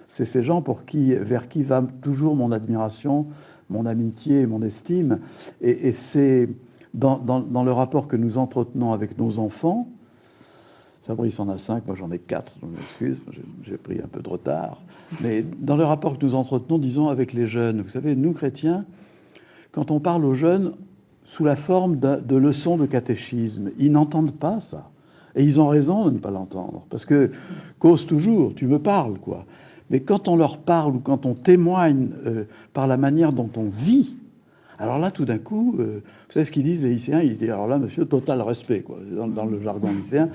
ces gens vers qui va toujours mon admiration, mon amitié et mon estime. Et c'est dans le rapport que nous entretenons avec nos enfants. Fabrice en a 5, moi j'en ai 4, je m'excuse, j'ai pris un peu de retard. Mais dans le rapport que nous entretenons, disons, avec les jeunes, vous savez, nous chrétiens, quand on parle aux jeunes sous la forme de leçons de catéchisme, ils n'entendent pas ça. Et ils ont raison de ne pas l'entendre, parce que cause toujours, tu me parles, quoi. Mais quand on leur parle ou quand on témoigne par la manière dont on vit, alors là, tout d'un coup, vous savez ce qu'ils disent, les lycéens? Ils disent, alors là, monsieur, total respect, quoi, dans le jargon lycéen.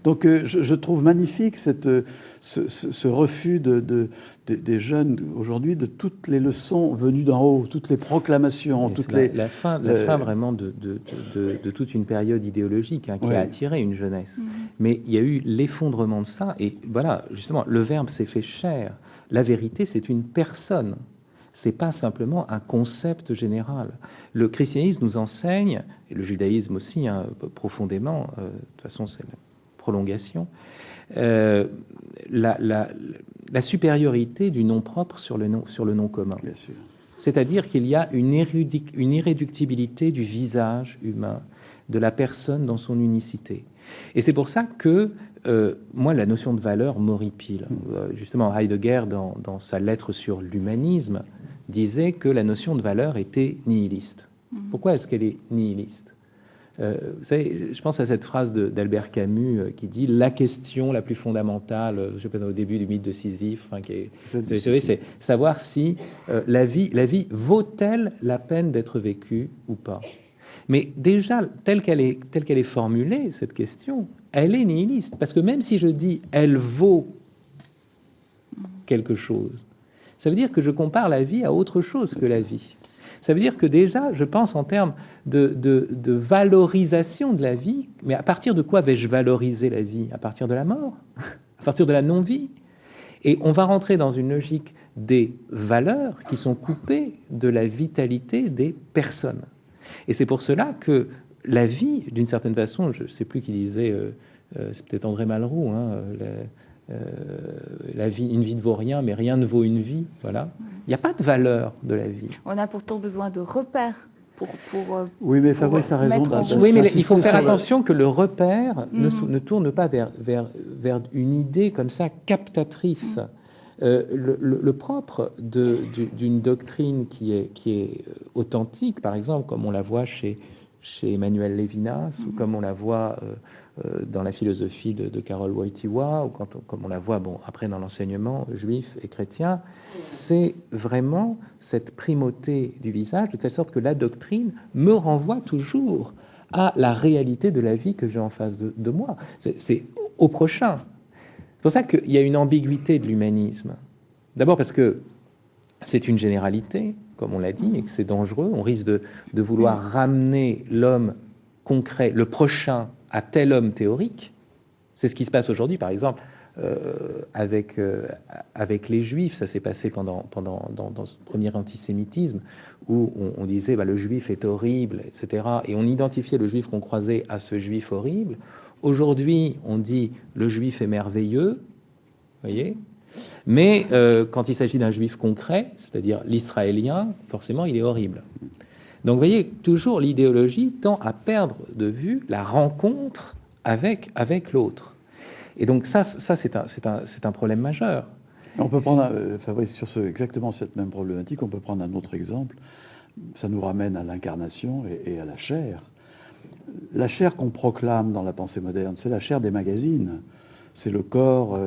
Donc, je trouve magnifique ce refus des jeunes aujourd'hui de toutes les leçons venues d'en haut, toutes les proclamations, la fin vraiment de toute une période idéologique qui a attiré une jeunesse. Mais il y a eu l'effondrement de ça, et voilà, justement, le Verbe s'est fait chair. La vérité, c'est une personne. C'est pas simplement un concept général. Le christianisme nous enseigne, et le judaïsme aussi, profondément, de toute façon c'est la prolongation, la supériorité du nom propre sur le nom commun. Bien sûr. C'est-à-dire qu'il y a une irréductibilité du visage humain, de la personne dans son unicité. Et c'est pour ça que moi, la notion de valeur m'horripile. Justement, Heidegger, dans sa lettre sur l'humanisme, disait que la notion de valeur était nihiliste. Pourquoi est-ce qu'elle est nihiliste? Vous savez, je pense à cette phrase d'Albert Camus qui dit « La question la plus fondamentale, je sais pas, au début du mythe de Sisyphe, c'est savoir si la vie vaut-elle la peine d'être vécue ou pas ?» Mais déjà, telle qu'elle est formulée, cette question, elle est nihiliste. Parce que même si je dis « elle vaut quelque chose », ça veut dire que je compare la vie à autre chose que la vie. Ça veut dire que déjà, je pense en termes de valorisation de la vie, mais à partir de quoi vais-je valoriser la vie? À partir de la mort? À partir de la non-vie? Et on va rentrer dans une logique des valeurs qui sont coupées de la vitalité des personnes. Et c'est pour cela que la vie, d'une certaine façon, je ne sais plus qui disait, c'est peut-être André Malraux, hein, la vie, une vie ne vaut rien, mais rien ne vaut une vie. Voilà. Il n'y a pas de valeur de la vie. On a pourtant besoin de repères pour oui, mais Fabrice a raison. Oui, mais il faut faire attention que le repère ne tourne pas vers une idée comme ça captatrice. Le propre d'une doctrine qui est authentique, par exemple, comme on la voit chez Emmanuel Lévinas, ou comme on la voit dans la philosophie de Karol Wojtyła, ou comme on la voit après dans l'enseignement juif et chrétien, c'est vraiment cette primauté du visage, de telle sorte que la doctrine me renvoie toujours à la réalité de la vie que j'ai en face de moi. C'est au prochain. C'est pour ça qu'il y a une ambiguïté de l'humanisme. D'abord parce que c'est une généralité, comme on l'a dit, et que c'est dangereux. On risque de vouloir ramener l'homme concret, le prochain, à tel homme théorique. C'est ce qui se passe aujourd'hui, par exemple, avec les Juifs. Ça s'est passé dans ce premier antisémitisme, où on disait le Juif est horrible, etc. Et on identifiait le Juif qu'on croisait à ce Juif horrible. Aujourd'hui, on dit le Juif est merveilleux, voyez. Mais quand il s'agit d'un Juif concret, c'est-à-dire l'Israélien, forcément, il est horrible. Donc, vous voyez, toujours l'idéologie tend à perdre de vue la rencontre avec l'autre. Et donc ça c'est un problème majeur. On peut prendre, Fabrice, sur exactement cette même problématique, on peut prendre un autre exemple. Ça nous ramène à l'incarnation et à la chair. La chair qu'on proclame dans la pensée moderne, c'est la chair des magazines. C'est le corps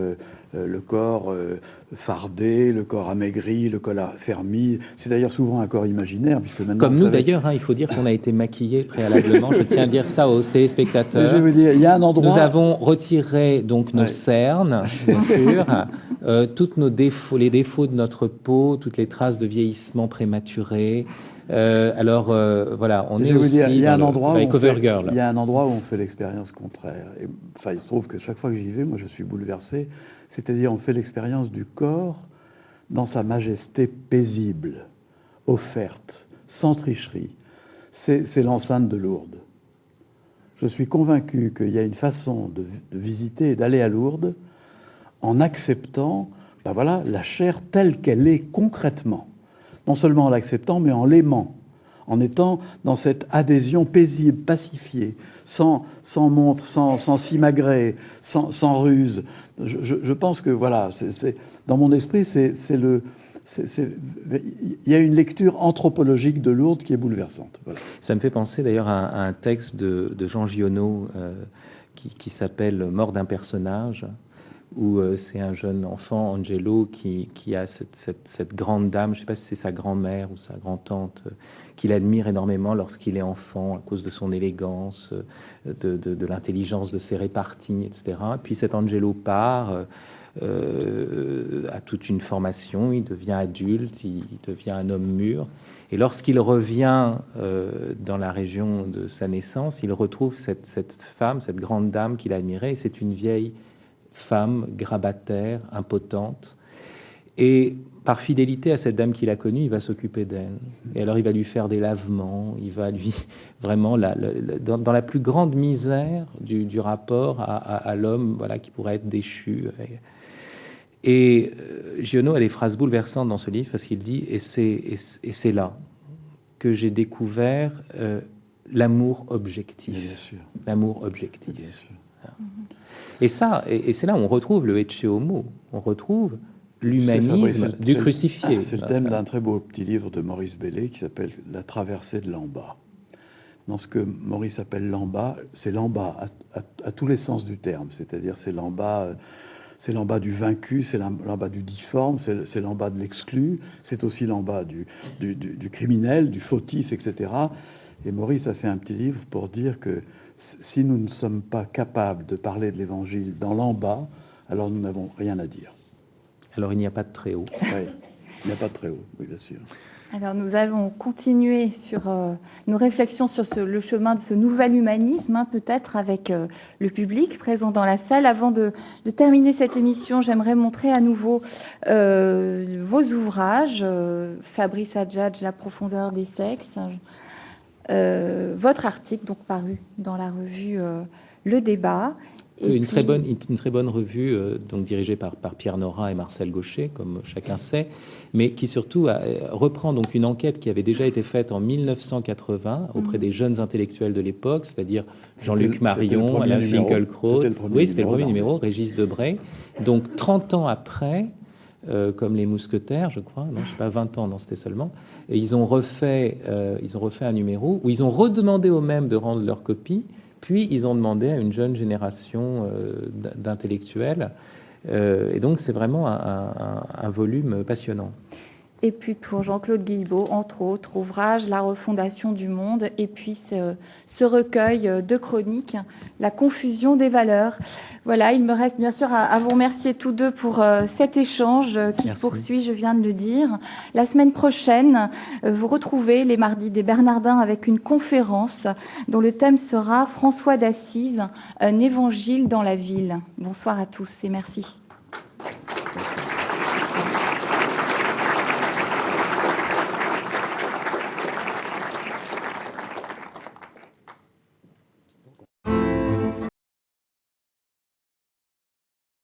fardé, le corps amaigri, le corps affermi. C'est d'ailleurs souvent un corps imaginaire, puisque maintenant... Comme nous d'ailleurs, il faut dire qu'on a été maquillés préalablement. Je tiens à dire ça aux téléspectateurs. Je vais vous dire, il y a un endroit... Nous avons retiré donc nos cernes, bien sûr, tous nos défauts, les défauts de notre peau, toutes les traces de vieillissement prématuré. Voilà, on est aussi il y a un endroit avec Covergirl. Il y a un endroit où on fait l'expérience contraire. Et, il se trouve que chaque fois que j'y vais, moi, je suis bouleversé. C'est-à-dire, on fait l'expérience du corps dans sa majesté paisible, offerte, sans tricherie. C'est l'enceinte de Lourdes. Je suis convaincu qu'il y a une façon de visiter et d'aller à Lourdes en acceptant, la chair telle qu'elle est concrètement. Non seulement en l'acceptant, mais en l'aimant, en étant dans cette adhésion paisible, pacifiée, sans montre, sans simagrer, sans ruse. Je pense que, dans mon esprit, il y a une lecture anthropologique de Lourdes qui est bouleversante. Voilà. Ça me fait penser d'ailleurs à un texte de Jean Giono qui s'appelle « Mort d'un personnage », où c'est un jeune enfant, Angelo, qui a cette grande dame, je ne sais pas si c'est sa grand-mère ou sa grand-tante, qu'il admire énormément lorsqu'il est enfant, à cause de son élégance, de l'intelligence de ses réparties, etc. Puis cet Angelo part, a toute une formation, il devient adulte, il devient un homme mûr, et lorsqu'il revient dans la région de sa naissance, il retrouve cette femme, cette grande dame qu'il admirait, et c'est une vieille femme grabataire, impotente, et par fidélité à cette dame qu'il a connue, il va s'occuper d'elle. Et alors il va lui faire des lavements, il va lui vraiment dans la plus grande misère du rapport à l'homme, qui pourrait être déchu. Et Giono a des phrases bouleversantes dans ce livre parce qu'il dit et c'est là que j'ai découvert l'amour objectif. Bien sûr. L'amour objectif. Bien sûr. Et c'est là où on retrouve le ecce homo, on retrouve l'humanisme du crucifié. C'est le thème d'un très beau petit livre de Maurice Bellay qui s'appelle « La traversée de l'en-bas ». Dans ce que Maurice appelle l'en-bas, c'est l'en-bas à tous les sens du terme, c'est-à-dire c'est l'en-bas du vaincu, c'est l'en-bas du difforme, c'est l'en-bas de l'exclu, c'est aussi l'en-bas du criminel, du fautif, etc. Et Maurice a fait un petit livre pour dire que si nous ne sommes pas capables de parler de l'Évangile dans l'en-bas, alors nous n'avons rien à dire. Alors il n'y a pas de très haut. Oui, il n'y a pas de très haut, oui, bien sûr. Alors, nous allons continuer sur nos réflexions sur le chemin de ce nouvel humanisme, hein, peut-être avec le public présent dans la salle. Avant de terminer cette émission, j'aimerais montrer à nouveau vos ouvrages, Fabrice Adjadj, La profondeur des sexes, votre article, donc paru dans la revue Le Débat. C'est une très bonne revue, donc dirigée par Pierre Nora et Marcel Gaucher, comme chacun sait, mais qui surtout reprend donc une enquête qui avait déjà été faite en 1980 auprès des jeunes intellectuels de l'époque, c'est-à-dire Jean-Luc Marion, Alain Finkielkraut. Oui, c'était le premier numéro, Régis Debray. Donc 30 ans après, comme les Mousquetaires, je crois, non, je sais pas, 20 ans, non, c'était seulement, et ils ont refait un numéro où ils ont redemandé aux mêmes de rendre leur copie. Puis, ils ont demandé à une jeune génération d'intellectuels. Et donc, c'est vraiment un volume passionnant. Et puis, pour Jean-Claude Guilbeault, entre autres ouvrages, La refondation du monde, et puis ce recueil de chroniques, La confusion des valeurs. Voilà, il me reste bien sûr à vous remercier tous deux pour cet échange qui se poursuit, je viens de le dire. La semaine prochaine, vous retrouvez les mardis des Bernardins avec une conférence dont le thème sera François d'Assise, un évangile dans la ville. Bonsoir à tous et merci.